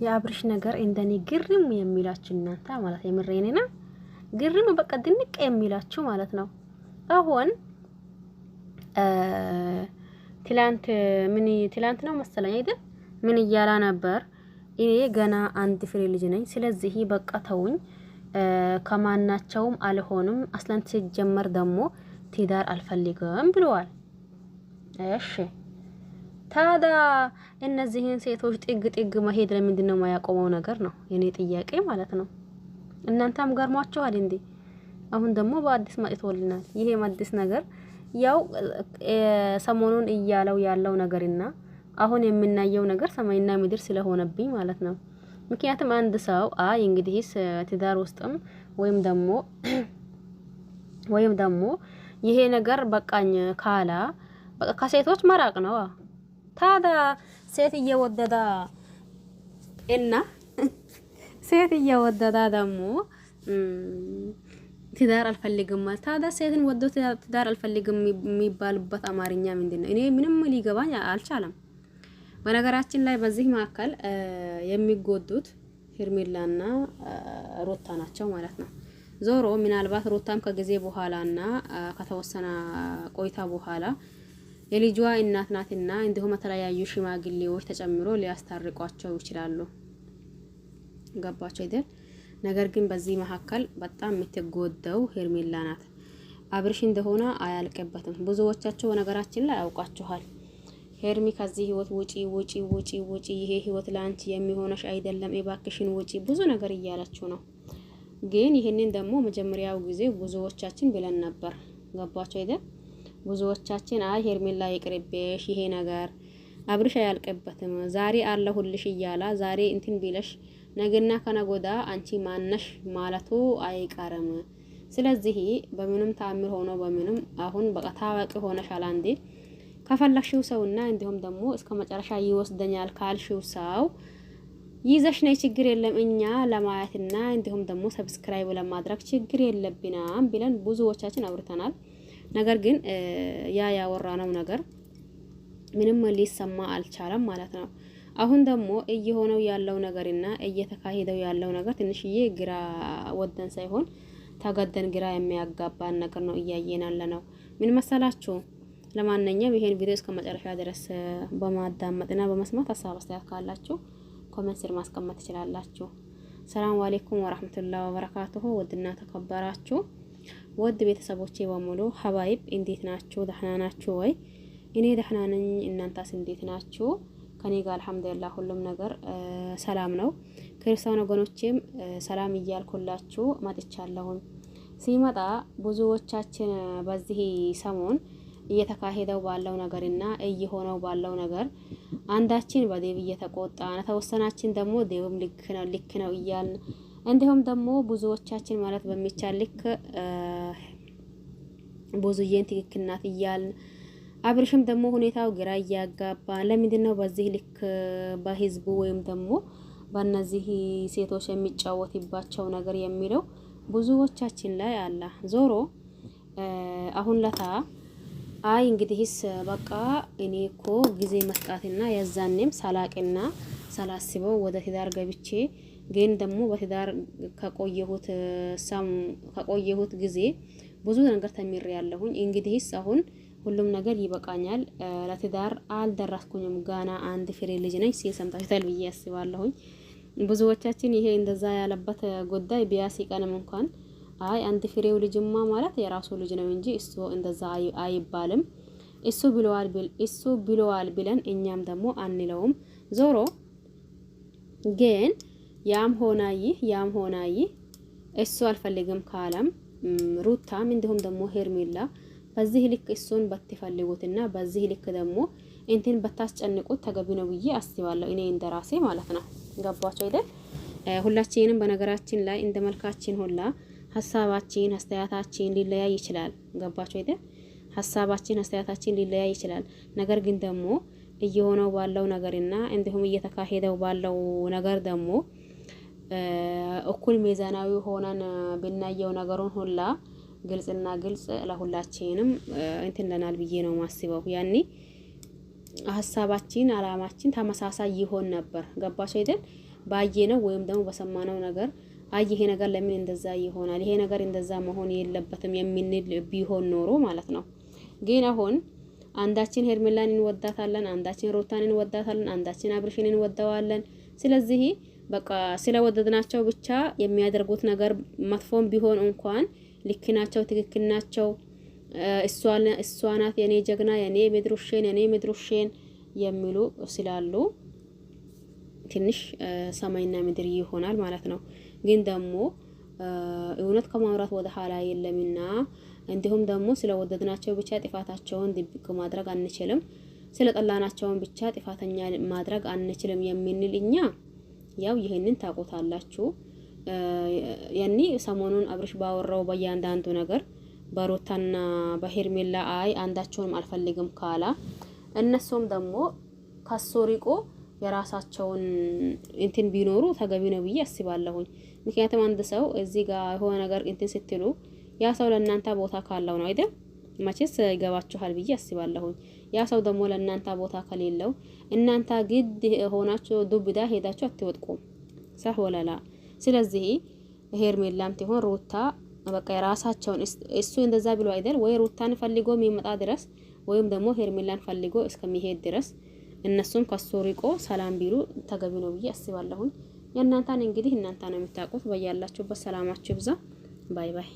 የአብርሽ ነገር እንደኔ ግርም የሚላችሁ እናንተ ማለት የምሬኔና ግርም በቃ ድንቅ የሚላችሁ ማለት ነው። አሁን ትላንት ነው መሰለኝ አይደል? ምን እያላ ነበር? እኔ ገና አንድ ፍሬ ልጅ ነኝ፣ ስለዚህ በቃ ተውኝ፣ ከማናቸውም አልሆንም፣ አስለን ሲጀመር ደግሞ ትዳር አልፈልግም ብለዋል። እሺ ታዲያ እነዚህን ሴቶች ጥግ መሄድ ለምንድን ነው የማያቆመው ነገር ነው የኔ ጥያቄ ማለት ነው። እናንተም ገርሟችኋል እንዴ? አሁን ደግሞ በአዲስ መጥቶልናል። ይሄ አዲስ ነገር ያው ሰሞኑን እያለው ያለው ነገርና አሁን የምናየው ነገር ሰማይና ምድር ስለሆነብኝ ማለት ነው። ምክንያቱም አንድ ሰው እንግዲህስ ትዳር ውስጥም ወይም ደግሞ ይሄ ነገር በቃኝ ካላ በቃ ከሴቶች መራቅ ነው። ታዲያ ሴት እየወደዳ እና ሴት እየወደዳ ደግሞ ትዳር አልፈልግም ማለት ታዲያ ሴትን ወዶ ትዳር አልፈልግም የሚባልበት አማርኛ ምንድነው? እኔ ምንም ሊገባኝ አልቻለም። በነገራችን ላይ በዚህ መካከል የሚጎዱት ሄርሜላና ሩታ ናቸው ማለት ነው። ዞሮ ምናልባት ሩታም ከጊዜ በኋላና ከተወሰነ ቆይታ በኋላ የልጇ እናት ናትና እንዲሁም የተለያዩ ሽማግሌዎች ተጨምሮ ሊያስታርቋቸው ይችላሉ። ገባቸው አይደል? ነገር ግን በዚህ መካከል በጣም የምትጎደው ሄርሜላ ናት። አብርሽ እንደሆነ አያልቅበትም። ብዙዎቻቸው በነገራችን ላይ ያውቃችኋል። ሄርሚ ከዚህ ህይወት ውጪ፣ ይሄ ህይወት ላንቺ የሚሆነሽ አይደለም፣ እባክሽን ውጪ፣ ብዙ ነገር እያላችሁ ነው። ግን ይሄንን ደግሞ መጀመሪያው ጊዜ ብዙዎቻችን ብለን ነበር። ገባቸው አይደል? ብዙዎቻችን ሄርሜላ ይቅርብሽ፣ ይሄ ነገር አብርሽ አያልቅበትም፣ ዛሬ አለሁልሽ እያላ ዛሬ እንትን ቢለሽ ነገና ከነጎዳ አንቺ ማነሽ ማለቱ አይቀርም። ስለዚህ በምንም ተአምር ሆኖ በምንም አሁን በቃ ታዋቂ ሆነሻል። አንዴ ከፈለግሽው ሰውና እንዲሁም ደግሞ እስከ መጨረሻ ይወስደኛል ካልሽው ሰው ይዘሽ ነይ፣ ችግር የለም እኛ ለማየትና እንዲሁም ደግሞ ሰብስክራይብ ለማድረግ ችግር የለብናም ብለን ብዙዎቻችን አውርተናል። ነገር ግን ያወራነው ነገር ምንም ሊሰማ አልቻለም ማለት ነው። አሁን ደግሞ እየሆነው ያለው ነገርና እየተካሄደው ያለው ነገር ትንሽዬ ግራ ወደን ሳይሆን ተገደን ግራ የሚያጋባን ነገር ነው እያየናለ ነው። ምን መሰላችሁ? ለማንኛውም ይሄን ቪዲዮ እስከ መጨረሻ ድረስ በማዳመጥና በመስማት ሀሳብ አስተያየት ካላችሁ ኮሜንት ስር ማስቀመጥ ትችላላችሁ። ሰላም አለይኩም ወራህመቱላሂ ወበረካቱሁ። ውድና ተከበራችሁ ውድ ቤተሰቦቼ በሙሉ ሀባይብ እንዴት ናችሁ? ደህና ናችሁ ወይ? እኔ ደህና ነኝ። እናንተስ እንዴት ናችሁ? ከኔ ጋር አልሐምዱሊላህ ሁሉም ነገር ሰላም ነው። ክርስቲያን ወገኖቼም ሰላም እያልኩላችሁ መጥቻለሁ። ሲመጣ ብዙዎቻችን በዚህ ሰሞን እየተካሄደው ባለው ነገርና እየሆነው ባለው ነገር አንዳችን በዴብ እየተቆጣን ተወሰናችን ደግሞ ዴብም ልክ ነው እያልን እንዲሁም ደግሞ ብዙዎቻችን ማለት በሚቻል ልክ ብዙዬን ትክክል ናት እያልን አብርሽም ደግሞ ሁኔታው ግራ እያጋባ ለምንድነው በዚህ ልክ በህዝቡ ወይም ደግሞ በእነዚህ ሴቶች የሚጫወትባቸው ነገር የሚለው ብዙዎቻችን ላይ አለ። ዞሮ አሁን ለታ እንግዲህስ በቃ እኔ እኮ ጊዜ መስጣትና የዛኔም ሳላቅና ሳላስበው ወደ ትዳር ገብቼ ግን ደግሞ በትዳር ከቆየሁት ጊዜ ብዙ ነገር ተምሬያለሁኝ። እንግዲህስ አሁን ሁሉም ነገር ይበቃኛል፣ ለትዳር አልደረስኩኝም፣ ጋና አንድ ፍሬ ልጅ ነኝ ሲል ሰምታችኋል ብዬ አስባለሁኝ። ብዙዎቻችን ይሄ እንደዛ ያለበት ጉዳይ ቢያስቀንም እንኳን አንድ ፍሬው ልጅማ ማለት የራሱ ልጅ ነው እንጂ እሱ እንደዛ አይባልም። እሱ ብለዋል ብለን እኛም ደግሞ አንለውም። ዞሮ ግን ያም ሆና ይህ እሱ አልፈልግም ካለም ሩታም እንዲሁም ደግሞ ሄርሜላ በዚህ ልክ እሱን በትፈልጉትና በዚህ ልክ ደግሞ እንትን በታስጨንቁት ተገቢ ነው ብዬ አስባለሁ። እኔ እንደራሴ ማለት ነው። ገባችሁ አይደል? ሁላችንም በነገራችን ላይ እንደ መልካችን ሁላ ሐሳባችን አስተያየታችን ሊለያይ ይችላል። ገባችሁ አይደል? ሐሳባችን አስተያየታችን ሊለያይ ይችላል። ነገር ግን ደግሞ እየሆነው ባለው ነገርና እንዲሁም እየተካሄደው ባለው ነገር ደግሞ እኩል ሚዛናዊ ሆነን ብናየው ነገሩን ሁላ ግልጽ ለሁላችንም እንትን ለናል ብዬ ነው ማስበው። ያኔ ሀሳባችን አላማችን ተመሳሳይ ይሆን ነበር። ገባችሁ አይደል? ባየነው ወይም ደግሞ በሰማነው ነገር አይ ይሄ ነገር ለምን እንደዛ ይሆናል፣ ይሄ ነገር እንደዛ መሆን የለበትም የሚንል ቢሆን ኖሮ ማለት ነው። ግን አሁን አንዳችን ሄርሜላን እንወዳታለን፣ አንዳችን ሩታን እንወዳታለን፣ አንዳችን አብርሽን እንወደዋለን። ስለዚህ በቃ ስለወደድናቸው ብቻ የሚያደርጉት ነገር መጥፎም ቢሆን እንኳን ልክ ናቸው፣ ትክክል ናቸው፣ እሷ ናት የኔ ጀግና፣ የኔ ምድሩሼን የሚሉ ስላሉ ትንሽ ሰማይና ምድር ይሆናል ማለት ነው። ግን ደግሞ እውነት ከማውራት ወደ ኋላ የለምና እንዲሁም ደግሞ ስለወደድናቸው ብቻ ጥፋታቸውን ድብቅ ማድረግ አንችልም፣ ስለጠላናቸውን ብቻ ጥፋተኛ ማድረግ አንችልም የምንል እኛ ያው ይሄንን ታቆታላችሁ። ያኒ ሰሞኑን አብርሽ ባወራው በእያንዳንዱ ነገር በሩታና በሄርሜላ አንዳቸውንም አልፈልግም ካላ እነሱም ደግሞ ከሶሪቆ የራሳቸውን እንትን ቢኖሩ ተገቢ ነው ብዬ አስባለሁኝ። ምክንያቱም አንድ ሰው እዚህ ጋር የሆነ ነገር እንትን ስትሉ ያ ሰው ለእናንተ ቦታ ካለው ነው አይደል? መቼስ ይገባችኋል ብዬ አስባለሁኝ። ያ ሰው ደግሞ ለእናንተ ቦታ ከሌለው እናንተ ግድ ሆናችሁ ዱብዳ ሄዳችሁ አትወጥቁም። ሰህ ወለላ። ስለዚህ ሄርሜላም ትሆን ሩታ በቃ የራሳቸውን እሱ እንደዛ ብሎ አይደል ወይ ሩታን ፈልጎ የሚመጣ ድረስ ወይም ደግሞ ሄርሜላን ፈልጎ እስከሚሄድ ድረስ እነሱም ከሶሪቆ ሰላም ቢሉ ተገቢ ነው ብዬ አስባለሁኝ። የእናንተን እንግዲህ እናንተ ነው የምታውቁት። በያላችሁበት ሰላማችሁ ይብዛ። ባይ ባይ።